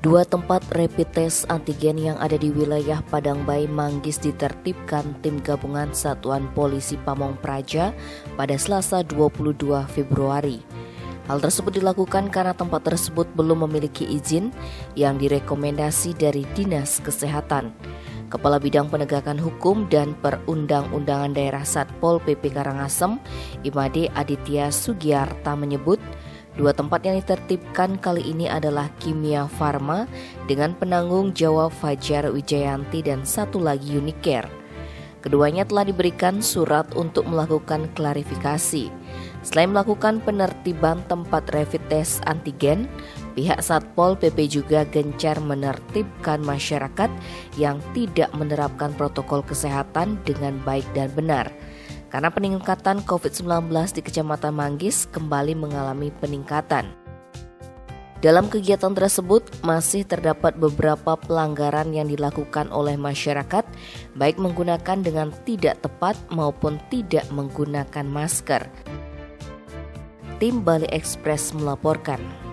Dua tempat rapid test antigen yang ada di wilayah Padangbai, Manggis ditertibkan tim gabungan Satuan Polisi Pamong Praja pada Selasa 22 Februari. Hal tersebut dilakukan karena tempat tersebut belum memiliki izin yang direkomendasi dari Dinas Kesehatan. Kepala Bidang Penegakan Hukum dan Perundang-undangan Daerah Satpol PP Karangasem, Imade Aditya Sugiyarta menyebut, dua tempat yang ditertibkan kali ini adalah Kimia Farma dengan penanggung jawab Fajar Wijayanti dan satu lagi Unicare. Keduanya telah diberikan surat untuk melakukan klarifikasi. Selain melakukan penertiban tempat rapid test antigen, pihak Satpol PP juga gencar menertibkan masyarakat yang tidak menerapkan protokol kesehatan dengan baik dan benar. Karena peningkatan COVID-19 di Kecamatan Manggis kembali mengalami peningkatan. Dalam kegiatan tersebut masih terdapat beberapa pelanggaran yang dilakukan oleh masyarakat, baik menggunakan dengan tidak tepat maupun tidak menggunakan masker. Tim Bali Express melaporkan.